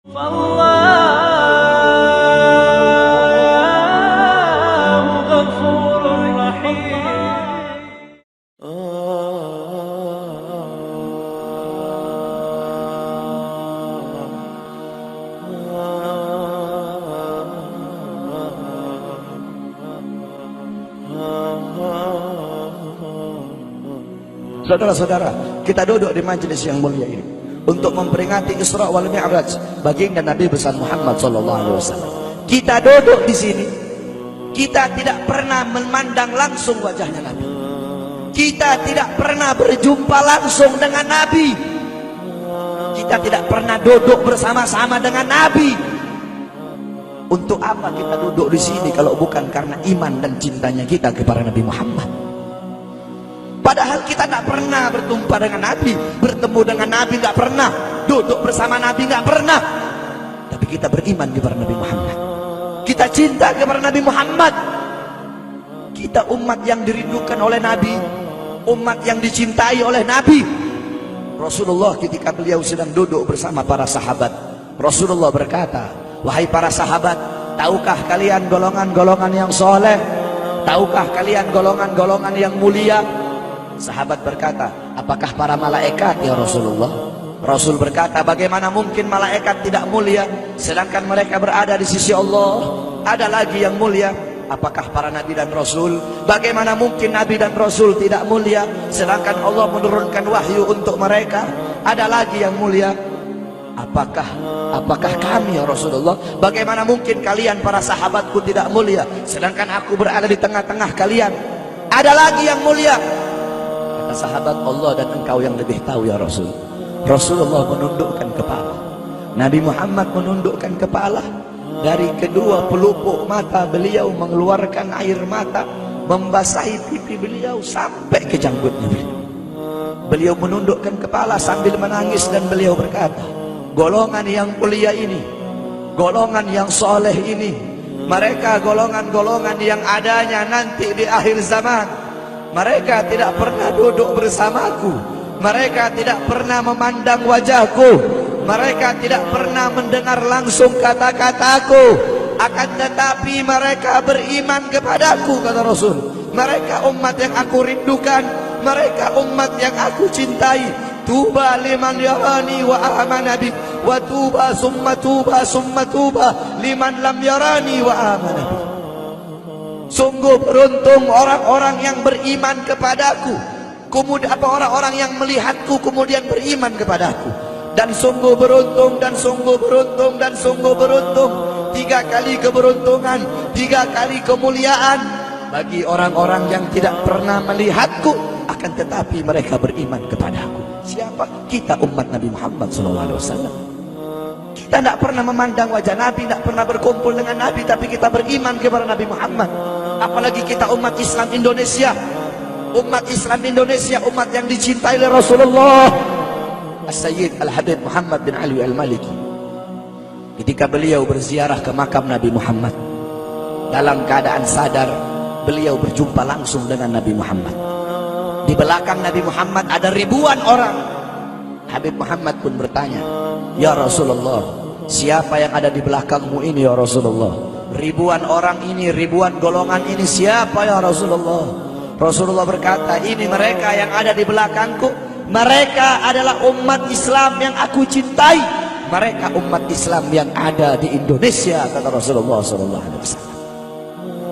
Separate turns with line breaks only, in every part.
Fallahu ghafurur rahim.
Saudara-saudara, kita duduk di majelis yang mulia ini untuk memperingati Isra wal Mi'raj baginda Nabi besar Muhammad SAW. Kita duduk di sini, kita tidak pernah memandang langsung wajahnya Nabi. Kita tidak pernah berjumpa langsung dengan Nabi. Kita tidak pernah duduk bersama-sama dengan Nabi. Untuk apa kita duduk di sini kalau bukan karena iman dan cintanya kita kepada Nabi Muhammad? Padahal kita tidak pernah berjumpa dengan Nabi, bertemu dengan Nabi tidak pernah, duduk bersama Nabi tidak pernah. Tapi kita beriman kepada Nabi Muhammad. Kita cinta kepada Nabi Muhammad. Kita umat yang dirindukan oleh Nabi, umat yang dicintai oleh Nabi. Rasulullah ketika beliau sedang duduk bersama para sahabat, Rasulullah berkata, "Wahai para sahabat, tahukah kalian golongan-golongan yang soleh? Tahukah kalian golongan-golongan yang mulia?" Sahabat berkata, "Apakah para malaikat ya Rasulullah?" Rasul berkata, "Bagaimana mungkin malaikat tidak mulia sedangkan mereka berada di sisi Allah? Ada lagi yang mulia. Apakah para nabi dan rasul? Bagaimana mungkin nabi dan rasul tidak mulia sedangkan Allah menurunkan wahyu untuk mereka? Ada lagi yang mulia. Apakah kami ya Rasulullah? Bagaimana mungkin kalian para sahabatku tidak mulia sedangkan aku berada di tengah-tengah kalian? Ada lagi yang mulia." Sahabat, "Allah dan engkau yang lebih tahu ya Rasul." Rasulullah menundukkan kepala, Nabi Muhammad menundukkan kepala. Dari kedua pelupuk mata beliau mengeluarkan air mata, membasahi pipi beliau sampai ke janggutnya beliau. Beliau menundukkan kepala sambil menangis dan beliau berkata, "Golongan yang mulia ini, golongan yang soleh ini, mereka golongan-golongan yang adanya nanti di akhir zaman. Mereka tidak pernah duduk bersamaku. Mereka tidak pernah memandang wajahku. Mereka tidak pernah mendengar langsung kata-kataku. Akan tetapi mereka beriman kepadaku," kata Rasul. "Mereka umat yang aku rindukan. Mereka umat yang aku cintai. Tuba liman yarani wa amana bi, wa tuba summa tuba liman lam yarani wa amana bi." Sungguh beruntung orang-orang yang beriman kepadaku, kemudian orang-orang yang melihatku kemudian beriman kepadaku. Dan sungguh beruntung, dan sungguh beruntung, dan sungguh beruntung. 3 kali keberuntungan, 3 kali kemuliaan bagi orang-orang yang tidak pernah melihatku akan tetapi mereka beriman kepadaku. Siapa? Kita umat Nabi Muhammad SAW. Kita tidak pernah memandang wajah Nabi, tidak pernah berkumpul dengan Nabi, tapi kita beriman kepada Nabi Muhammad. Apalagi kita umat Islam Indonesia. Umat Islam Indonesia, umat yang dicintai oleh Rasulullah. As-Sayyid Al-Habib Muhammad bin Ali Al-Maliki, ketika beliau berziarah ke makam Nabi Muhammad, dalam keadaan sadar beliau berjumpa langsung dengan Nabi Muhammad. Di belakang Nabi Muhammad ada ribuan orang. Habib Muhammad pun bertanya, "Ya Rasulullah, siapa yang ada di belakangmu ini ya Rasulullah? Ribuan orang ini, ribuan golongan ini, siapa ya Rasulullah?" Rasulullah berkata, "Ini mereka yang ada di belakangku. Mereka adalah umat Islam yang aku cintai. Mereka umat Islam yang ada di Indonesia," kata Rasulullah SAW.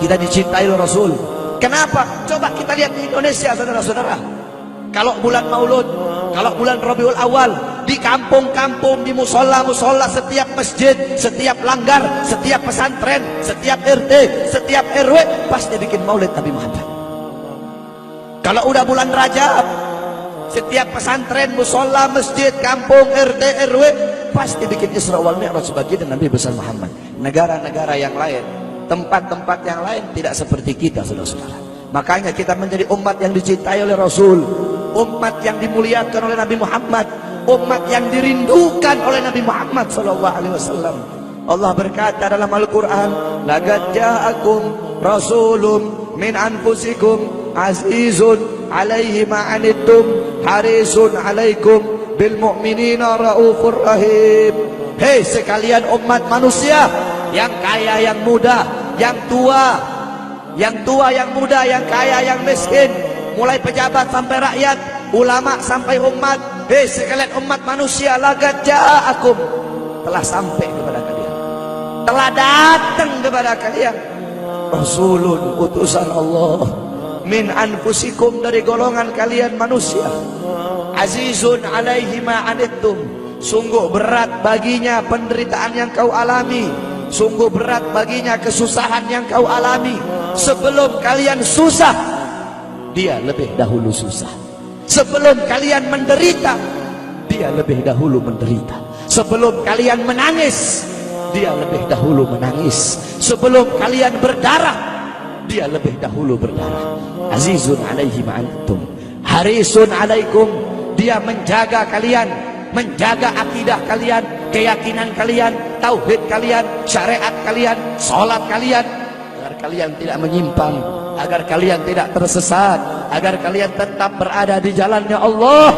Kita dicintai oleh Rasul. Kenapa? Coba kita lihat di Indonesia, saudara-saudara. Kalau bulan Maulud, kalau bulan Rabiul Awal, di kampung-kampung, di musola-musola, setiap masjid, setiap langgar, setiap pesantren, setiap RT, setiap RW pasti bikin maulid Nabi Muhammad. Kalau udah bulan Rajab, setiap pesantren, musola, masjid, kampung, RT, RW pasti bikin Isra wal Mi'raj sebagai Nabi besar Muhammad. Negara-negara yang lain, tempat-tempat yang lain tidak seperti kita, saudara-saudara. Makanya kita menjadi umat yang dicintai oleh Rasul, umat yang dimuliakan oleh Nabi Muhammad, umat yang dirindukan oleh Nabi Muhammad SAW. Allah berkata dalam Al-Quran, "Laqad ja'akum rasulun min anfusikum azizun alaihi ma'anittum harisun alaikum bil mu'minina raufur rahim." Hei sekalian umat manusia, yang kaya, yang muda, yang tua, yang muda, yang kaya, yang miskin, mulai pejabat sampai rakyat, ulama sampai umat. Hei sekalian umat manusia, laqad ja'akum, telah sampai kepada kalian, telah datang kepada kalian rasulun, utusan Allah, min anfusikum, dari golongan kalian manusia, azizun alaihi ma anittum, sungguh berat baginya penderitaan yang kau alami, sungguh berat baginya kesusahan yang kau alami. Sebelum kalian susah, dia lebih dahulu susah. Sebelum kalian menderita, dia lebih dahulu menderita. Sebelum kalian menangis, dia lebih dahulu menangis. Sebelum kalian berdarah, dia lebih dahulu berdarah. Azizun alaihi ma antum, harisun alaikum, dia menjaga kalian, menjaga akidah kalian, keyakinan kalian, tauhid kalian, syariat kalian, salat kalian, agar kalian tidak menyimpang, agar kalian tidak tersesat, agar kalian tetap berada di jalannya Allah.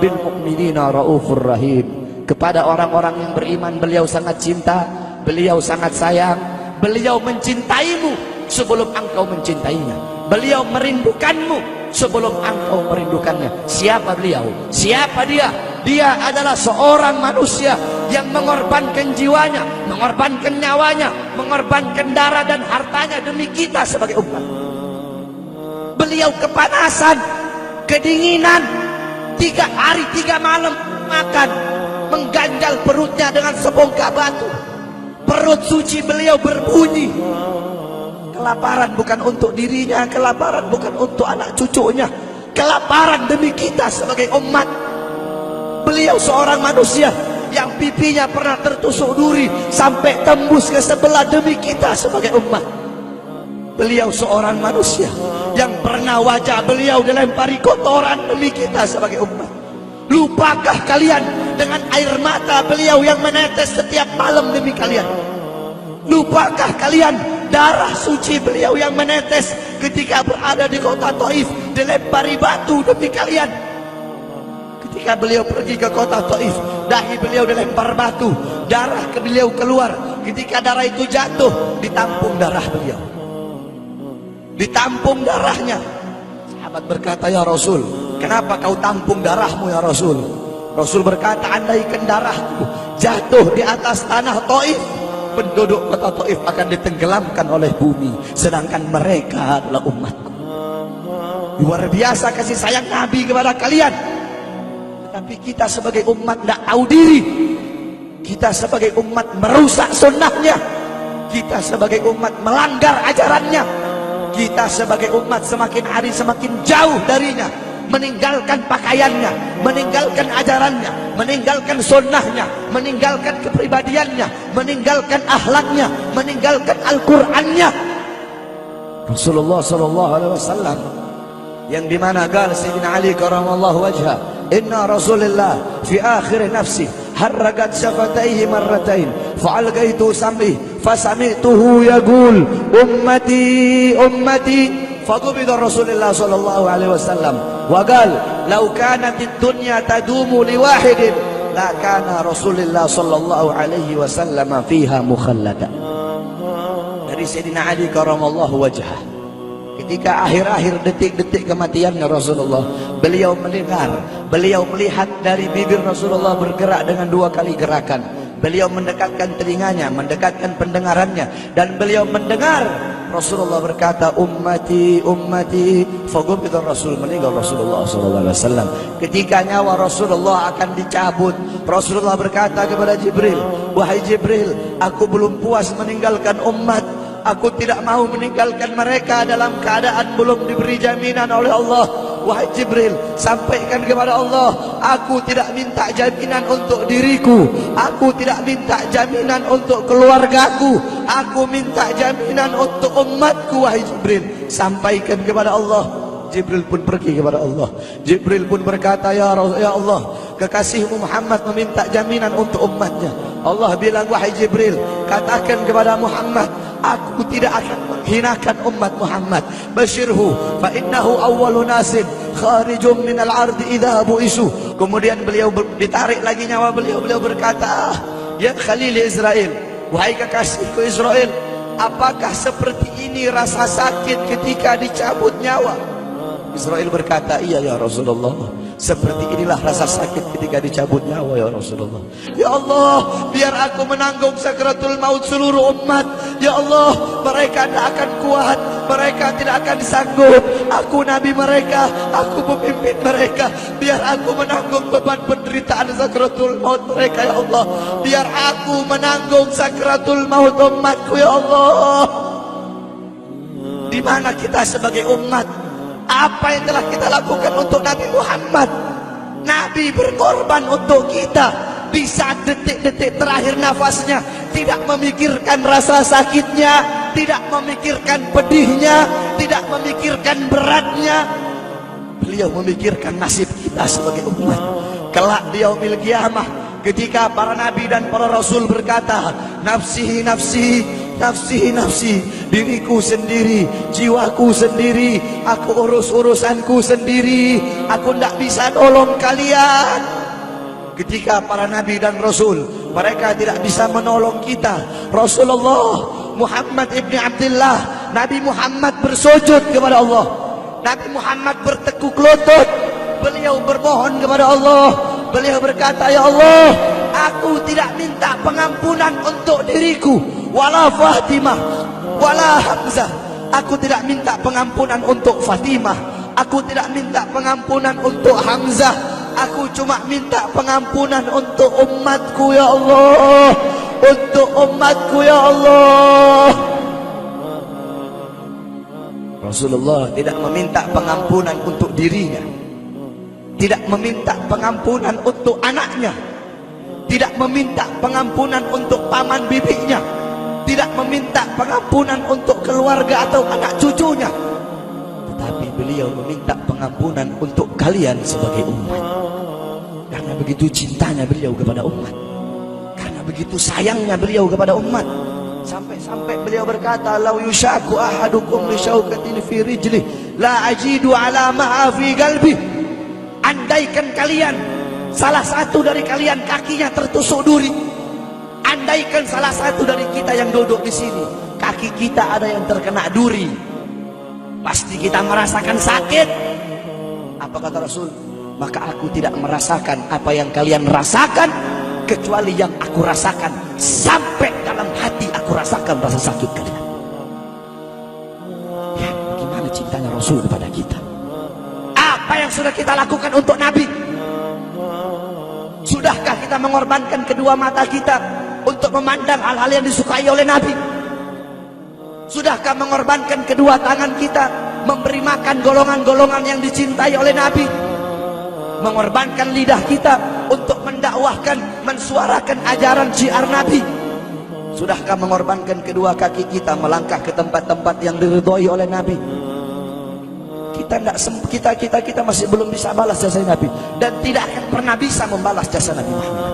Bil mu'minina raufur rahim, kepada orang-orang yang beriman beliau sangat cinta, beliau sangat sayang, beliau mencintaimu sebelum engkau mencintainya, beliau merindukanmu sebelum engkau merindukannya. Siapa beliau? Siapa dia? Dia adalah seorang manusia yang mengorbankan jiwanya, mengorbankan nyawanya, mengorbankan darah dan hartanya demi kita sebagai umat. Beliau kepanasan, kedinginan, 3 hari 3 malam makan, mengganjal perutnya dengan sebongkah batu. Perut suci beliau berbunyi. Kelaparan bukan untuk dirinya, kelaparan bukan untuk anak cucunya, kelaparan demi kita sebagai umat. Beliau seorang manusia yang pipinya pernah tertusuk duri sampai tembus ke sebelah demi kita sebagai umat. Beliau seorang manusia yang pernah wajah beliau dilempari kotoran demi kita sebagai umat. Lupakah kalian dengan air mata beliau yang menetes setiap malam demi kalian? Lupakah kalian darah suci beliau yang menetes ketika berada di kota Taif, dilempari batu demi kalian? Ketika beliau pergi ke kota Taif, dahi beliau dilempar batu, darah ke beliau keluar. Ketika darah itu jatuh, ditampung darah beliau, ditampung darahnya. Sahabat berkata, ya Rasul, kenapa kau tampung darahmu ya Rasul? Rasul berkata, andaikan darahku jatuh di atas tanah Taif, penduduk kota Taif akan ditenggelamkan oleh bumi, sedangkan mereka adalah umatku. Luar biasa kasih sayang Nabi kepada kalian. Tapi kita sebagai umat tidak tahu diri. Kita sebagai umat merusak sunnahnya. Kita sebagai umat melanggar ajarannya. Kita sebagai umat semakin hari semakin jauh darinya, meninggalkan pakaiannya, meninggalkan ajarannya, meninggalkan sunnahnya, meninggalkan kepribadiannya, meninggalkan akhlaknya, meninggalkan Al-Qur'annya. Rasulullah SAW yang dimana gal Sayyidina Ali karamallahu wajhah, inna Rasulullah fi akhir nafsi harragat syafataihi marratain fa'algaitu sam'i fasami'tuhu yaqul ummati ummati faqubida Rasulullah sallallahu alaihi wasallam wa qala law kanat ad-dunya tadumu li wahidin la kana Rasulullah sallallahu alaihi wasallam fiha mukhallada. Dari Sayyidina Ali karamallahu wajhah, ketika akhir-akhir detik-detik kematiannya Rasulullah, beliau mendengar, beliau melihat dari bibir Rasulullah bergerak dengan 2 kali gerakan. Beliau mendekatkan telinganya, mendekatkan pendengarannya, dan beliau mendengar Rasulullah berkata, ummati, ummati. Fagubida Rasul, meninggal Rasulullah SAW. Ketika nyawa Rasulullah akan dicabut, Rasulullah berkata kepada Jibril, wahai Jibril, aku belum puas meninggalkan umat. Aku tidak mau meninggalkan mereka dalam keadaan belum diberi jaminan oleh Allah. Wahai Jibril, sampaikan kepada Allah, aku tidak minta jaminan untuk diriku, aku tidak minta jaminan untuk keluargaku, aku minta jaminan untuk umatku. Wahai Jibril, sampaikan kepada Allah. Jibril pun pergi kepada Allah. Jibril pun berkata, ya Allah, kekasihmu Muhammad meminta jaminan untuk umatnya. Allah bilang, wahai Jibril, katakan kepada Muhammad, aku tidak akan menghinakan umat Muhammad. Basyirhu fa innahu awwalu nasin kharijum minal ardi idza bu'isu. Kemudian beliau ditarik lagi nyawa beliau, beliau berkata, Ya Khalil Israel, wahai kekasihku Israel, apakah seperti ini rasa sakit ketika dicabut nyawa? Israel berkata, iya ya Rasulullah, seperti inilah rasa sakit ketika dicabut nyawa ya Rasulullah. Ya Allah, biar aku menanggung sakratul maut seluruh umat. Ya Allah, mereka tidak akan kuat, mereka tidak akan sanggup. Aku nabi mereka, aku pemimpin mereka. Biar aku menanggung beban penderitaan sakratul maut mereka ya Allah. Biar aku menanggung sakratul maut umatku ya Allah. Di mana kita sebagai umat? Apa yang telah kita lakukan untuk Nabi Muhammad? Nabi berkorban untuk kita. Di saat detik-detik terakhir nafasnya, tidak memikirkan rasa sakitnya, tidak memikirkan pedihnya, tidak memikirkan beratnya. Beliau memikirkan nasib kita sebagai umat. Kelak di yaumil qiyamah, ketika para nabi dan para rasul berkata, nafsi nafsi, nafsi nafsi, diriku sendiri, jiwaku sendiri, aku urus urusanku sendiri, aku tidak bisa tolong kalian. Ketika para nabi dan rasul, mereka tidak bisa menolong kita. Rasulullah Muhammad ibni Abdullah, Nabi Muhammad bersujud kepada Allah, Nabi Muhammad bertekuk lutut, beliau bermohon kepada Allah. Beliau berkata, ya Allah, aku tidak minta pengampunan untuk diriku, wala Fatimah, wala Hamzah. Aku tidak minta pengampunan untuk Fatimah, aku tidak minta pengampunan untuk Hamzah. Aku cuma minta pengampunan untuk umatku ya Allah, untuk umatku ya Allah. Rasulullah tidak meminta pengampunan untuk dirinya, tidak meminta pengampunan untuk anaknya, tidak meminta pengampunan untuk paman bibinya, tidak meminta pengampunan untuk keluarga atau anak cucunya, tetapi beliau meminta pengampunan untuk kalian sebagai umat. Karena begitu cintanya beliau kepada umat, karena begitu sayangnya beliau kepada umat, sampai-sampai beliau berkata, lau yushaku ahadukum li syaukatin fi rijlih la ajidu ala ma'a fi qalbi. Andaikan kalian, salah satu dari kalian kakinya tertusuk duri, andaikan salah satu dari kita yang duduk di sini kaki kita ada yang terkena duri, pasti kita merasakan sakit. Apa kata Rasul? Maka aku tidak merasakan apa yang kalian rasakan, kecuali yang aku rasakan, sampai dalam hati aku rasakan rasa sakit kalian. Ya, bagaimana cintanya Rasul kepada kita? Apa yang sudah kita lakukan untuk Nabi? Sudahkah kita mengorbankan kedua mata kita untuk memandang hal-hal yang disukai oleh Nabi? Sudahkah mengorbankan kedua tangan kita memberi makan golongan-golongan yang dicintai oleh Nabi? Mengorbankan lidah kita untuk mendakwahkan, mensuarakan ajaran syiar Nabi? Sudahkah mengorbankan kedua kaki kita melangkah ke tempat-tempat yang diridhoi oleh Nabi? Kita masih belum bisa balas jasa Nabi, dan tidak akan pernah bisa membalas jasa Nabi Muhammad.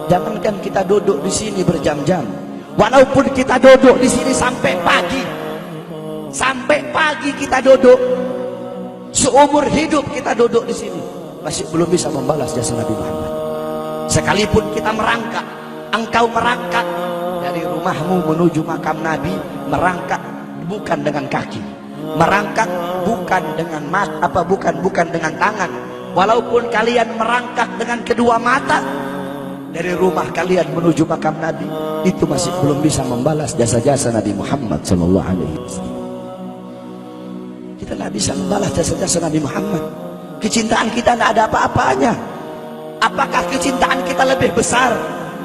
Jangankan kita duduk di sini berjam-jam, walaupun kita duduk di sini sampai pagi kita duduk, seumur hidup kita duduk di sini, masih belum bisa membalas jasa Nabi Muhammad. Sekalipun kita merangkak, engkau merangkak dari rumahmu menuju makam Nabi, merangkak bukan dengan kaki, merangkak bukan dengan bukan dengan tangan. Walaupun kalian merangkak dengan kedua mata dari rumah kalian menuju makam Nabi, itu masih belum bisa membalas jasa-jasa Nabi Muhammad sallallahu alaihi wasallam. Kita tidak bisa membalas jasa-jasa Nabi Muhammad. Kecintaan kita tidak ada apa-apanya. Apakah kecintaan kita lebih besar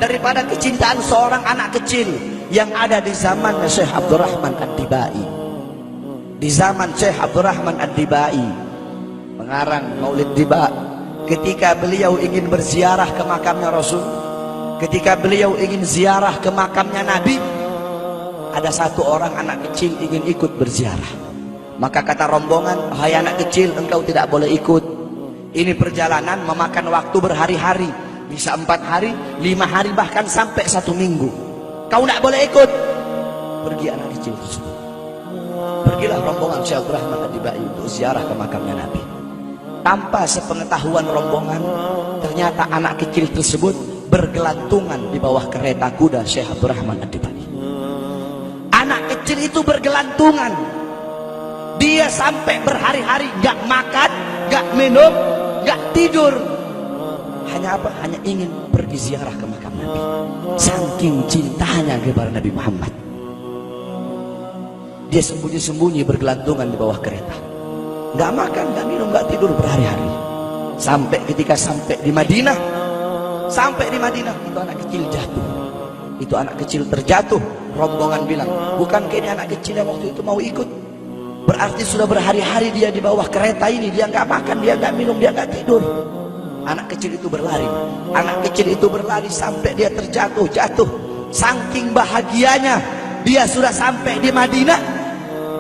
daripada kecintaan seorang anak kecil yang ada di zaman Syekh Abdurrahman Ad-Dibai? Di zaman Syekh Abdurrahman Ad-Dibai, pengarang Maulid Diba, ketika beliau ingin berziarah ke makamnya Rasul, ketika beliau ingin ziarah ke makamnya Nabi, ada satu orang anak kecil ingin ikut berziarah. Maka kata rombongan, hai anak kecil, engkau tidak boleh ikut. Ini perjalanan memakan waktu berhari-hari, bisa 4 hari, 5 hari, bahkan sampai 1 minggu. Kau tidak boleh ikut. Pergi anak kecil tersebut. Pergilah rombongan Syekh Abdurrahman Ad-Dibai untuk ziarah ke makamnya Nabi. Tanpa sepengetahuan rombongan, ternyata anak kecil tersebut bergelantungan di bawah kereta kuda Syekh Abdurrahman Ad-Dibai. Anak kecil itu bergelantungan. Dia sampai berhari-hari gak makan, gak minum, gak tidur. Hanya apa? Hanya ingin pergi ziarah ke makam Nabi. Saking cintanya kepada Nabi Muhammad. Dia sembunyi-sembunyi bergelantungan di bawah kereta. Gak makan, gak minum, gak tidur berhari-hari. Sampai ketika sampai di Madinah, itu anak kecil jatuh. Itu anak kecil terjatuh. Rombongan bilang, bukan ini anak kecil yang waktu itu mau ikut? Berarti sudah berhari-hari dia di bawah kereta ini. Dia nggak makan, dia nggak minum, dia nggak tidur. Anak kecil itu berlari. Anak kecil itu berlari sampai dia terjatuh. Saking bahagianya, dia sudah sampai di Madinah.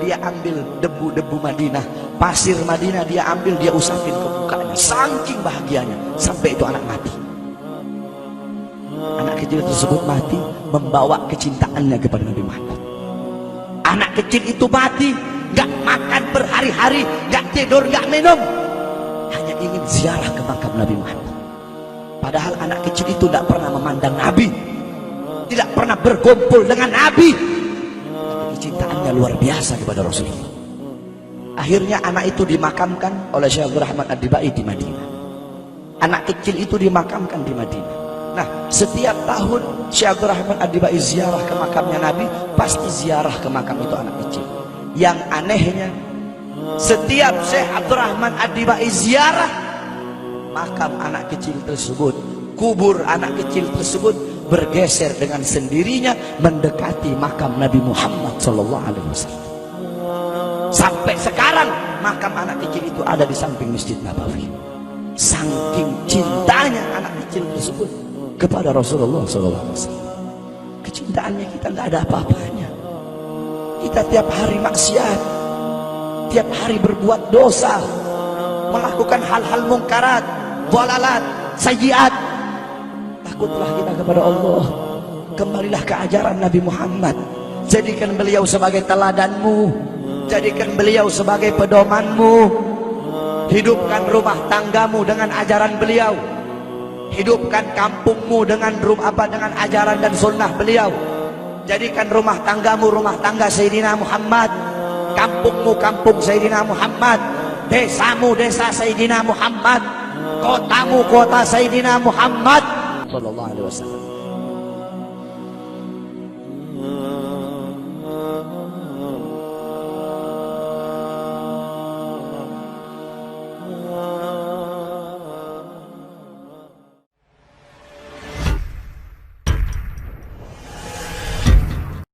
Dia ambil debu-debu Madinah, pasir Madinah, dia ambil, dia usapin ke mukanya. Saking bahagianya, sampai itu anak mati. Anak kecil tersebut mati membawa kecintaannya kepada Nabi Muhammad. Anak kecil itu mati, gak makan berhari-hari, gak tidur, gak minum, hanya ingin ziarah ke makam Nabi Muhammad. Padahal anak kecil itu tidak pernah memandang Nabi, tidak pernah berkumpul dengan Nabi, tapi kecintaannya luar biasa kepada Rasulullah. Akhirnya anak itu dimakamkan oleh Syekh Abdurrahman Ad-Dibai di Madinah. Anak kecil itu dimakamkan di Madinah. Nah, setiap tahun Syekh Abdurrahman Ad-Dibai ziarah ke makamnya Nabi, pasti ziarah ke makam itu anak kecil. Yang anehnya, setiap Syekh Abdurrahman Ad-Dibai ziarah makam anak kecil tersebut, kubur anak kecil tersebut bergeser dengan sendirinya mendekati makam Nabi Muhammad SAW. Sampai sekarang makam anak kecil itu ada di samping Masjid Nabawi. Saking cintanya anak kecil tersebut kepada Rasulullah SAW. Kecintaannya kita nggak ada apa-apanya. Kita tiap hari maksiat, tiap hari berbuat dosa, melakukan hal-hal mungkarat, dhalalat, sayyiat. Takutlah kita kepada Allah. Kembalilah ke ajaran Nabi Muhammad. Jadikan beliau sebagai teladanmu, jadikan beliau sebagai pedomanmu. Hidupkan rumah tanggamu dengan ajaran beliau. Hidupkan kampungmu dengan dengan ajaran dan sunnah beliau. Jadikan rumah tanggamu rumah tangga Sayyidina Muhammad, kampungmu kampung Sayyidina Muhammad, desamu desa Sayyidina Muhammad, kotamu kota Sayyidina Muhammad sallallahu alaihi wasallam.